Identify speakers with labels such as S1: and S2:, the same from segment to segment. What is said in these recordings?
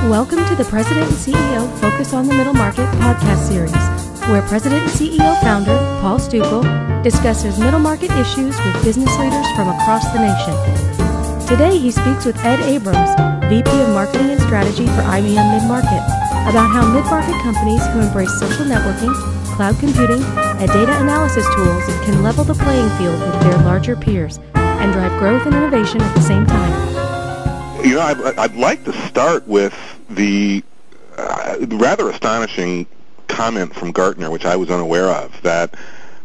S1: Welcome to the President and CEO Focus on the Middle Market podcast series, where President and CEO founder Paul Stukel discusses middle market issues with business leaders from across the nation. Today he speaks with Ed Abrams, VP of Marketing and Strategy for IBM Mid-Market, about how mid-market companies who embrace social networking, cloud computing, and data analysis tools can level the playing field with their larger peers and drive growth and innovation at the same time.
S2: You know, I'd like to start with the rather astonishing comment from Gartner, which I was unaware of, that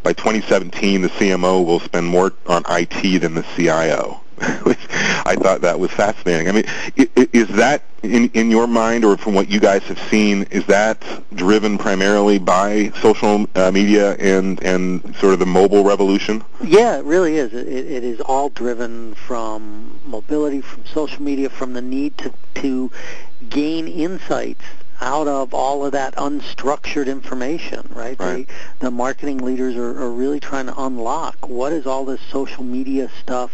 S2: by 2017 the CMO will spend more on IT than the CIO, which I thought that was fascinating. I mean, is that, in your mind, or from what you guys have seen, is that driven primarily by social media and sort of the mobile revolution?
S3: Yeah, it really is. It is all driven from mobility, from social media, from the need to gain insights out of all of that unstructured information, right? The marketing leaders are really trying to unlock what is all this social media stuff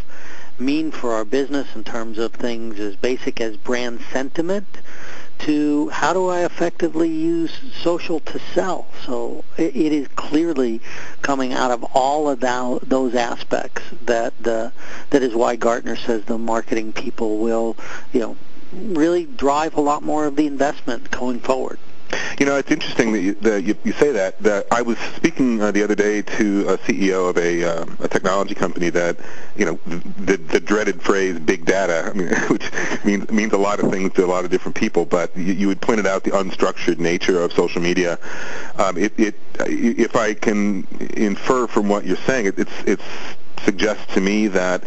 S3: mean for our business in terms of things as basic as brand sentiment to how do I effectively use social to sell. So it is clearly coming out of all of those aspects that is why Gartner says the marketing people will, really drive a lot more of the investment going forward.
S2: You know, it's interesting that you say that I was speaking the other day to a CEO of a technology company that, the dreaded phrase "big data," I mean, which means a lot of things to a lot of different people. But you had pointed out the unstructured nature of social media. If I can infer from what you're saying, it suggests to me that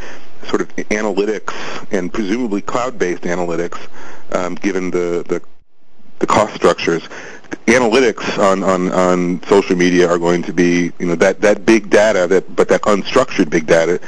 S2: sort of analytics, and presumably cloud-based analytics, given the cost structures, analytics on social media are going to be, that big data, but that unstructured big data,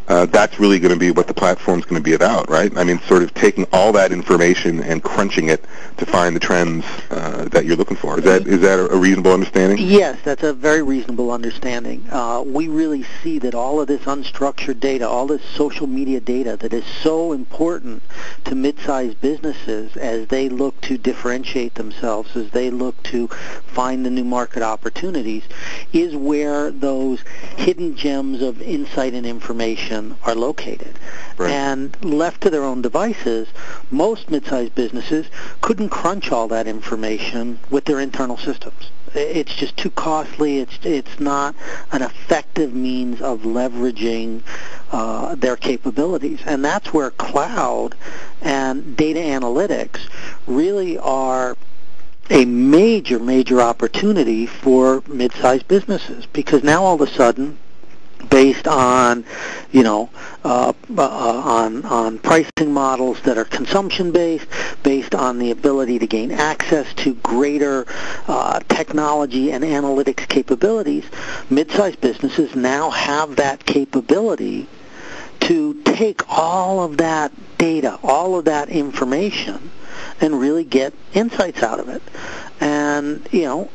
S2: that's really going to be what the platform's going to be about, right? I mean, sort of taking all that information and crunching it to find the trends that you're looking for. Is that a reasonable understanding?
S3: Yes, that's a very reasonable understanding. We really see that all of this unstructured data, all this social media data that is so important to mid-sized businesses as they look to differentiate themselves, as they look to find the new market opportunities, is where those hidden gems of insight and information are located. Right. And left to their own devices, most mid-sized businesses couldn't crunch all that information with their internal systems. It's just too costly. It's not an effective means of leveraging their capabilities. And that's where cloud and data analytics really are a major, major opportunity for mid-sized businesses, because now all of a sudden, based on, on pricing models that are consumption-based, based on the ability to gain access to greater technology and analytics capabilities, mid-sized businesses now have that capability to take all of that data, all of that information, and really get insights out of it. And,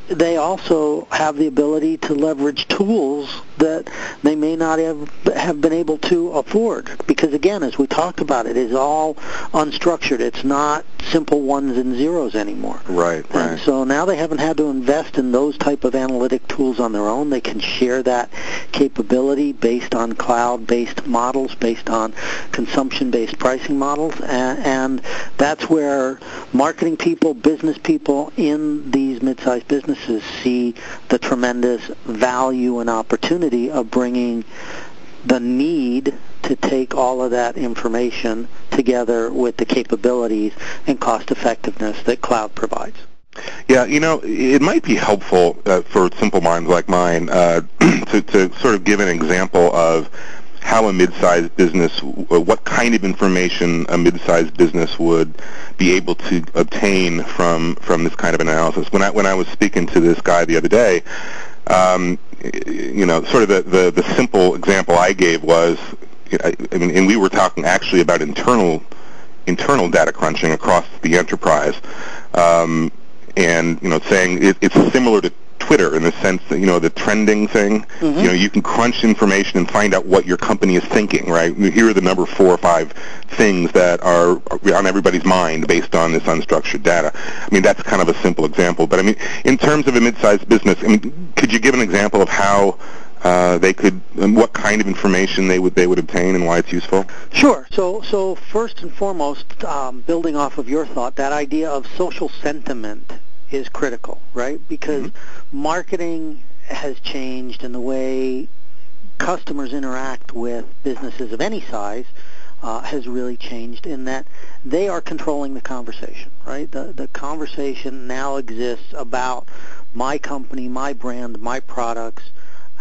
S3: they also have the ability to leverage tools that they may not have been able to afford. Because, again, as we talked about, it is all unstructured. It's not simple ones and zeros anymore.
S2: Right.
S3: And so now they haven't had to invest in those type of analytic tools on their own. They can share that capability based on cloud-based models, based on consumption-based pricing models. And that's where marketing people, business people in these mid-sized businesses see the tremendous value and opportunity of bringing the need to take all of that information together with the capabilities and cost effectiveness that cloud provides.
S2: Yeah, it might be helpful for simple minds like mine to sort of give an example of how a mid-sized business, what kind of information a mid-sized business would be able to obtain from this kind of analysis. When I was speaking to this guy the other day, sort of the simple example I gave was, and we were talking actually about internal data crunching across the enterprise, and saying it's similar to Twitter in the sense that, the trending thing.
S3: Mm-hmm.
S2: You can crunch information and find out what your company is thinking, right? Here are the number 4 or 5 things that are on everybody's mind based on this unstructured data. I mean, that's kind of a simple example. But, I mean, in terms of a mid-sized business, I mean, could you give an example of how they could, what kind of information they would obtain and why it's useful?
S3: Sure. So first and foremost, building off of your thought, that idea of social sentiment is critical, right? Because marketing has changed, and the way customers interact with businesses of any size has really changed in that they are controlling the conversation, right? The conversation now exists about my company, my brand, my products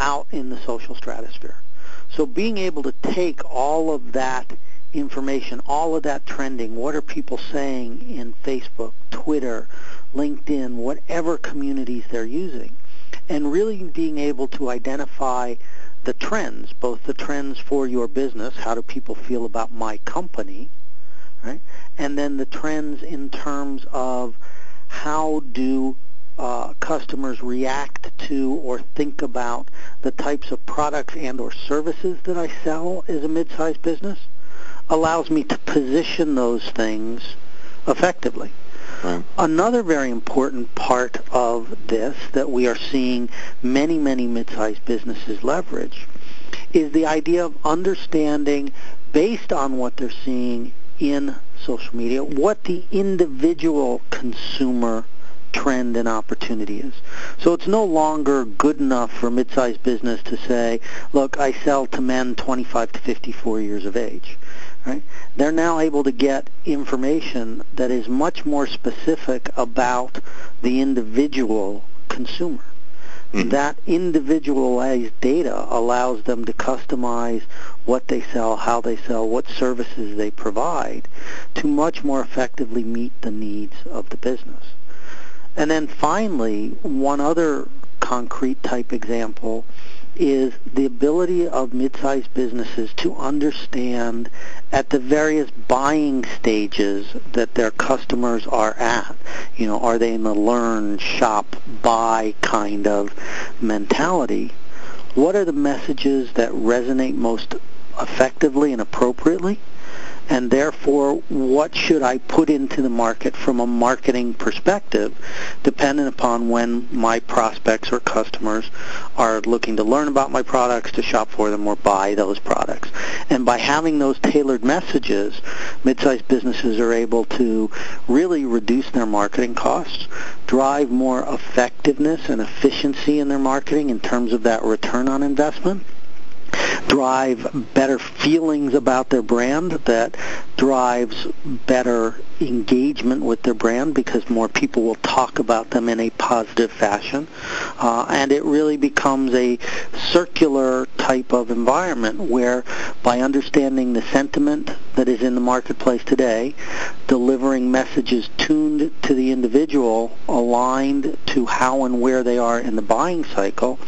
S3: out in the social stratosphere. So being able to take all of that information, all of that trending, what are people saying in Facebook, Twitter, LinkedIn, whatever communities they're using, and really being able to identify the trends, both the trends for your business, how do people feel about my company, right? And then the trends in terms of how do customers react to or think about the types of products and or services that I sell as a mid-sized business, allows me to position those things effectively.
S2: Right.
S3: Another very important part of this that we are seeing many, many mid-sized businesses leverage is the idea of understanding, based on what they're seeing in social media, what the individual consumer trend and opportunity is. So it's no longer good enough for a mid-sized business to say, look, I sell to men 25 to 54 years of age. Right? They're now able to get information that is much more specific about the individual consumer. Mm-hmm. That individualized data allows them to customize what they sell, how they sell, what services they provide to much more effectively meet the needs of the business. And then finally, one other concrete type example is the ability of mid-sized businesses to understand at the various buying stages that their customers are at. Are they in the learn, shop, buy kind of mentality? What are the messages that resonate most effectively and appropriately? And therefore, what should I put into the market from a marketing perspective, dependent upon when my prospects or customers are looking to learn about my products, to shop for them, or buy those products. And by having those tailored messages, mid-sized businesses are able to really reduce their marketing costs, drive more effectiveness and efficiency in their marketing in terms of that return on investment, drive better feelings about their brand, that drives better engagement with their brand because more people will talk about them in a positive fashion. And it really becomes a circular type of environment where, by understanding the sentiment that is in the marketplace today, delivering messages tuned to the individual, aligned to how and where they are in the buying cycle,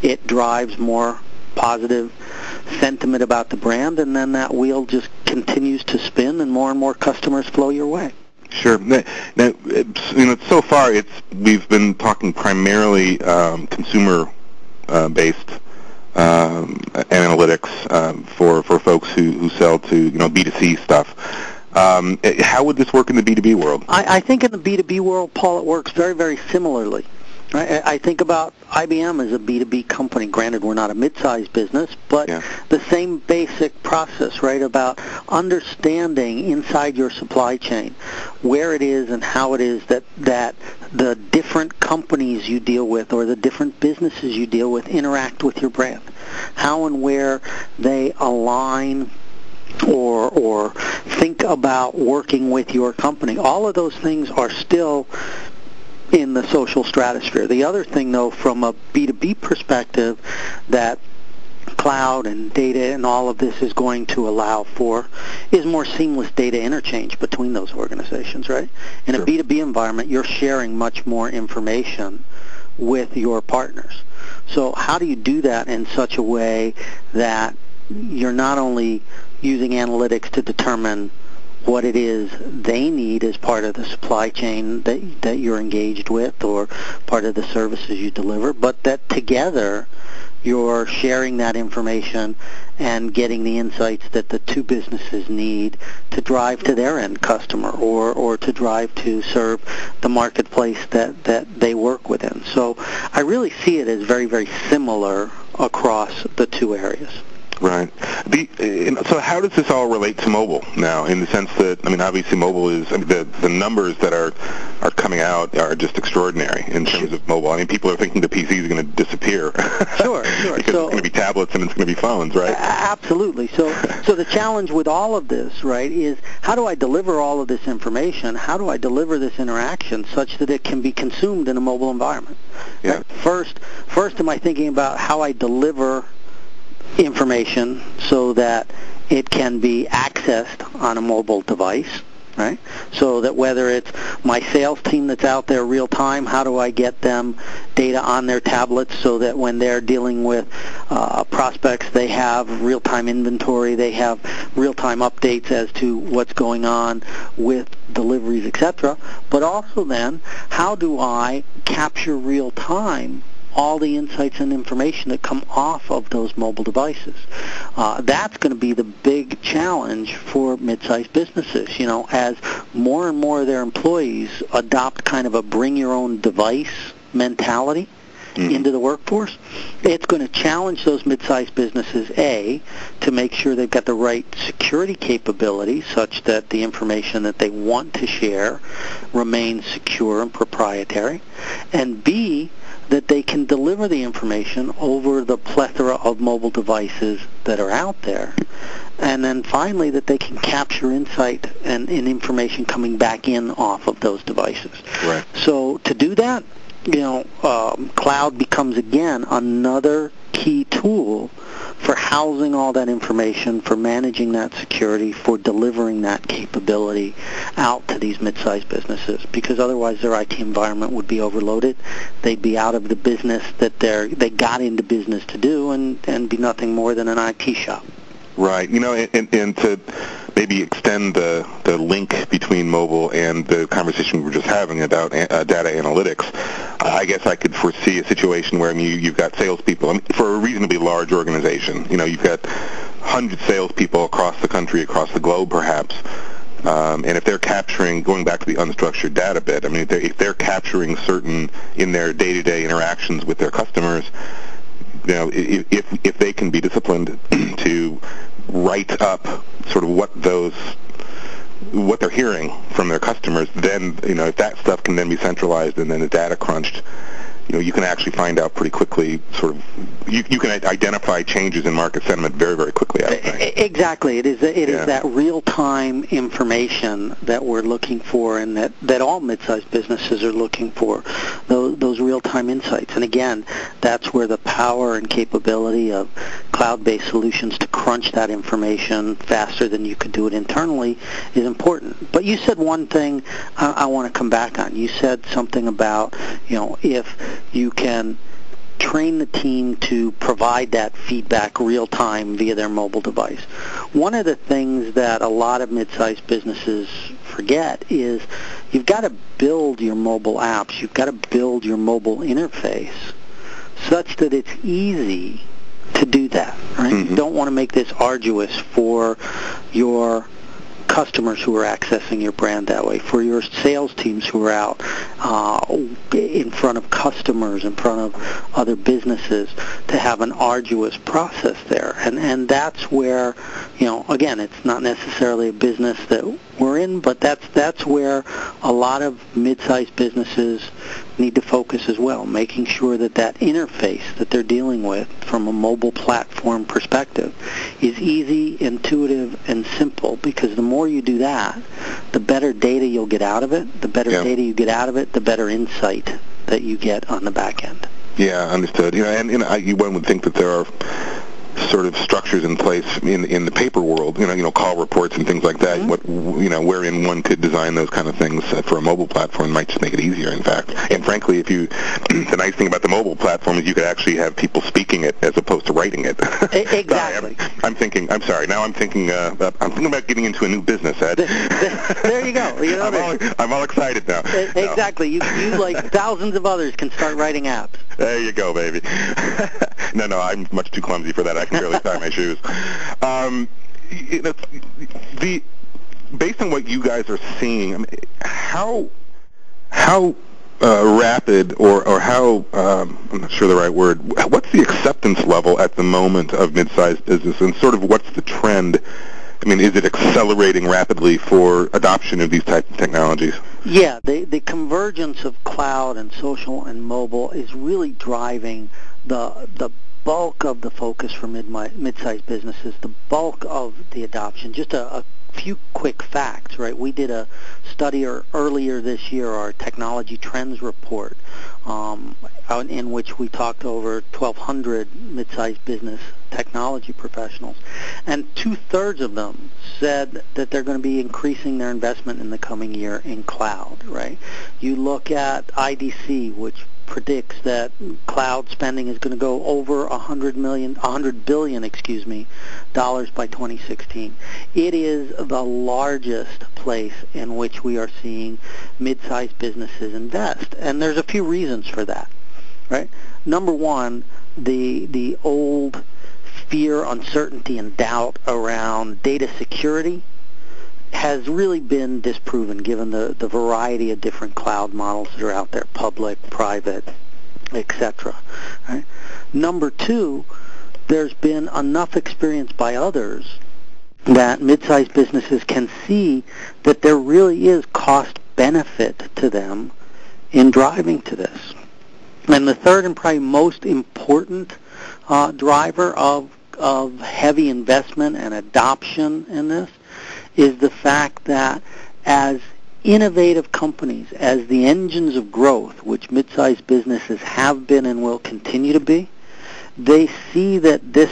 S3: it drives more positive sentiment about the brand, and then that wheel just continues to spin and more customers flow your way.
S2: Sure. Now, so far we've been talking primarily consumer-based analytics for folks who sell to B2C stuff. How would this work in the B2B world?
S3: I think in the B2B world, Paul, it works very, very similarly. Right? I think about IBM as a B2B company. Granted, we're not a mid-sized business, but the same basic process, right, about understanding inside your supply chain where it is and how it is that the different companies you deal with or the different businesses you deal with interact with your brand, how and where they align or think about working with your company. All of those things are still in the social stratosphere. The other thing, though, from a B2B perspective that cloud and data and all of this is going to allow for is more seamless data interchange between those organizations, right? In a B2B environment, you're sharing much more information with your partners. So how do you do that in such a way that you're not only using analytics to determine what it is they need as part of the supply chain that you're engaged with or part of the services you deliver, but that together you're sharing that information and getting the insights that the two businesses need to drive to their end customer or to drive to serve the marketplace that they work within. So I really see it as very, very similar across the two areas.
S2: Right. So how does this all relate to mobile now, in the sense that, I mean, obviously mobile is, I mean, the numbers that are coming out are just extraordinary in terms of mobile. I mean, people are thinking the PC is going to disappear.
S3: Sure.
S2: Because it's going to be tablets and it's going to be phones, right?
S3: Absolutely. So the challenge with all of this, right, is how do I deliver all of this information? How do I deliver this interaction such that it can be consumed in a mobile environment?
S2: Yeah.
S3: Right? First, am I thinking about how I deliver information so that it can be accessed on a mobile device, right? So that whether it's my sales team that's out there real time, how do I get them data on their tablets so that when they're dealing with prospects, they have real-time inventory, they have real-time updates as to what's going on with deliveries, etc. But also then, how do I capture real-time all the insights and information that come off of those mobile devices? That's going to be the big challenge for mid-sized businesses. You know, as more and more of their employees adopt kind of a bring-your-own-device mentality into the workforce, it's going to challenge those mid-sized businesses, A, to make sure they've got the right security capability such that the information that they want to share remains secure and proprietary, and B, that they can deliver the information over the plethora of mobile devices that are out there. And then finally, that they can capture insight and information coming back in off of those devices.
S2: Right.
S3: So to do that, you know, cloud becomes, again, another key tool for housing all that information, for managing that security, for delivering that capability out to these mid-sized businesses, because otherwise their IT environment would be overloaded. They'd be out of the business that they got into business to do and be nothing more than an IT shop.
S2: Right. You know, and to maybe extend the link between mobile and the conversation we were just having about data analytics, I guess I could foresee a situation where, I mean, you've got salespeople. I mean, for a reasonably large organization, you know, you've got 100 salespeople across the country, across the globe, perhaps. And if they're capturing, going back to the unstructured data bit, I mean, if they're capturing certain, in their day-to-day interactions with their customers, you know, if they can be disciplined to write up sort of what they're hearing from their customers, then, you know, if that stuff can then be centralized and then the data crunched, you know, you can actually find out pretty quickly, sort of, you can identify changes in market sentiment very, very quickly, I would think.
S3: Exactly. It is that real-time information that we're looking for, and that all mid-sized businesses are looking for, those real-time insights. And again, that's where the power and capability of cloud-based solutions to crunch that information faster than you could do it internally is important. But you said one thing I want to come back on. You said something about, you know, if you can train the team to provide that feedback real time via their mobile device. One of the things that a lot of mid-sized businesses forget is you've got to build your mobile apps, you've got to build your mobile interface such that it's easy to do that, right? Mm-hmm. You don't want to make this arduous for your customers who are accessing your brand that way, for your sales teams who are out in front of customers, in front of other businesses, to have an arduous process there. And that's where, you know, again, it's not necessarily a business that we're in, but that's where a lot of mid-sized businesses need to focus as well, making sure that that interface that they're dealing with from a mobile platform perspective is easy, intuitive, and simple, because the more you do that, the better data you'll get out of it. The better data you get out of it, the better insight that you get on the back end.
S2: Yeah, understood. You know, and one would think that there are sort of structures in place in the paper world, call reports and things like that.
S3: Mm-hmm.
S2: Wherein one could design those kind of things for a mobile platform might just make it easier. In fact, and frankly, the nice thing about the mobile platform is you could actually have people speaking it as opposed to writing it.
S3: Exactly.
S2: I'm thinking about getting into a new business, Ed.
S3: There you go.
S2: I'm all excited now.
S3: Exactly. You like thousands of others can start writing apps.
S2: There you go, baby. No, I'm much too clumsy for that. I can barely tie my shoes. Based on what you guys are seeing, I mean, how rapid or how, I'm not sure the right word, what's the acceptance level at the moment of mid-sized business, and sort of what's the trend? I mean, is it accelerating rapidly for adoption of these types of technologies?
S3: Yeah, the convergence of cloud and social and mobile is really driving the bulk of the focus for mid-sized businesses, the bulk of the adoption. Just a few quick facts, right? We did a study earlier this year, our Technology Trends Report, in which we talked to over 1,200 mid-sized business technology professionals, and 2/3 of them said that they're going to be increasing their investment in the coming year in cloud, right? You look at IDC, which predicts that cloud spending is going to go over $100 billion by 2016. It is the largest place in which we are seeing mid-sized businesses invest, and there's a few reasons for that, right? Number one, the old fear, uncertainty, and doubt around data security has really been disproven given the variety of different cloud models that are out there, public, private, etc. Right? Number two, there's been enough experience by others that mid-sized businesses can see that there really is cost benefit to them in driving to this. And the third and probably most important driver of heavy investment and adoption in this is the fact that as innovative companies, as the engines of growth, which mid-sized businesses have been and will continue to be, they see that this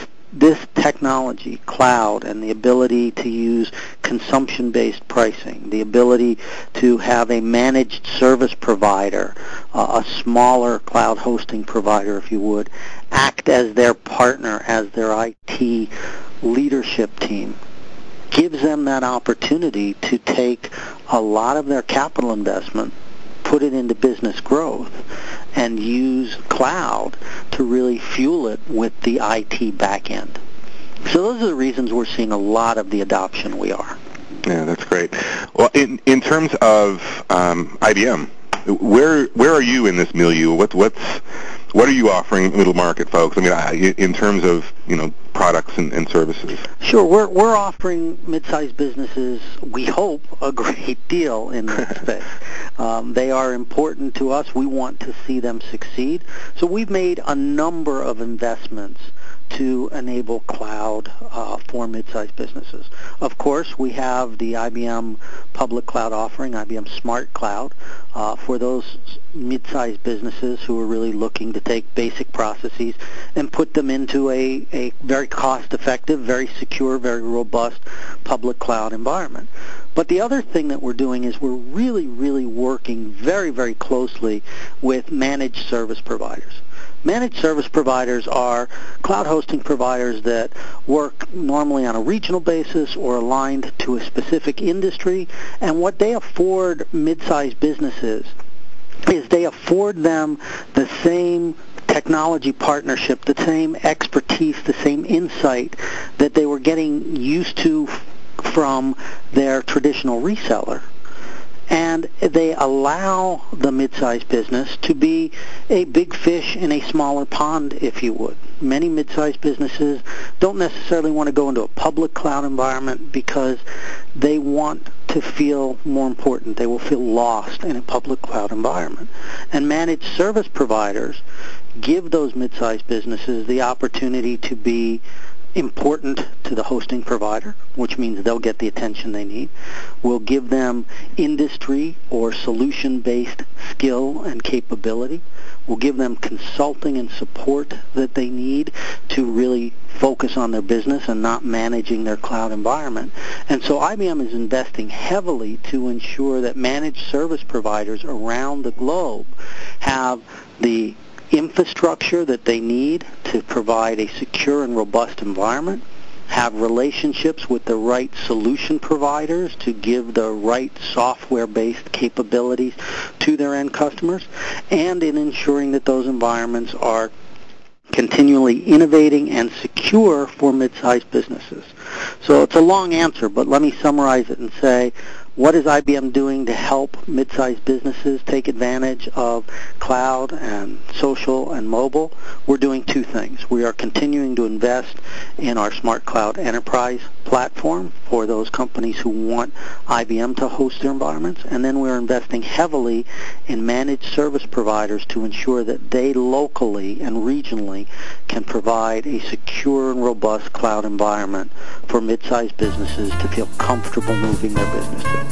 S3: technology, cloud, and the ability to use consumption-based pricing, the ability to have a managed service provider, a smaller cloud hosting provider, if you would, act as their partner, as their IT leadership team, gives them that opportunity to take a lot of their capital investment, put it into business growth, and use cloud to really fuel it with the IT back end. So those are the reasons we're seeing a lot of the adoption we are.
S2: Yeah, that's great. Well, in terms of IBM, where are you in this milieu? What are you offering middle market folks? I mean, in terms of products and services.
S3: Sure, we're offering mid-sized businesses, we hope, a great deal in this space. They are important to us. We want to see them succeed. So we've made a number of investments to enable cloud for mid-sized businesses. Of course, we have the IBM public cloud offering, IBM Smart Cloud, for those mid-sized businesses who are really looking to take basic processes and put them into a very cost-effective, very secure, very robust public cloud environment. But the other thing that we're doing is we're really, really working very, very closely with managed service providers. Managed service providers are cloud hosting providers that work normally on a regional basis or aligned to a specific industry, and what they afford mid-sized businesses is they afford them the same technology partnership, the same expertise, the same insight that they were getting used to from their traditional reseller. And they allow the mid-sized business to be a big fish in a smaller pond, if you would. Many mid-sized businesses don't necessarily want to go into a public cloud environment because they want to feel more important. They will feel lost in a public cloud environment. And managed service providers give those mid-sized businesses the opportunity to be important to the hosting provider, which means they'll get the attention they need. We'll give them industry or solution-based skill and capability. We'll give them consulting and support that they need to really focus on their business and not managing their cloud environment. And so IBM is investing heavily to ensure that managed service providers around the globe have the infrastructure that they need to provide a secure and robust environment, have relationships with the right solution providers to give the right software-based capabilities to their end customers, and in ensuring that those environments are continually innovating and secure for mid-sized businesses. So it's a long answer, but let me summarize it and say, what is IBM doing to help mid-sized businesses take advantage of cloud and social and mobile? We're doing two things. We are continuing to invest in our Smart Cloud Enterprise platform for those companies who want IBM to host their environments, and then we're investing heavily in managed service providers to ensure that they locally and regionally can provide a secure and robust cloud environment for mid-sized businesses to feel comfortable moving their business to.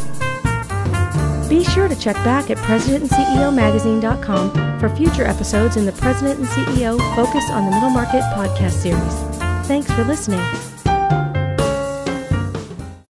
S1: Be sure to check back at PresidentandCEOMagazine.com for future episodes in the President and CEO Focus on the Middle Market podcast series. Thanks for listening.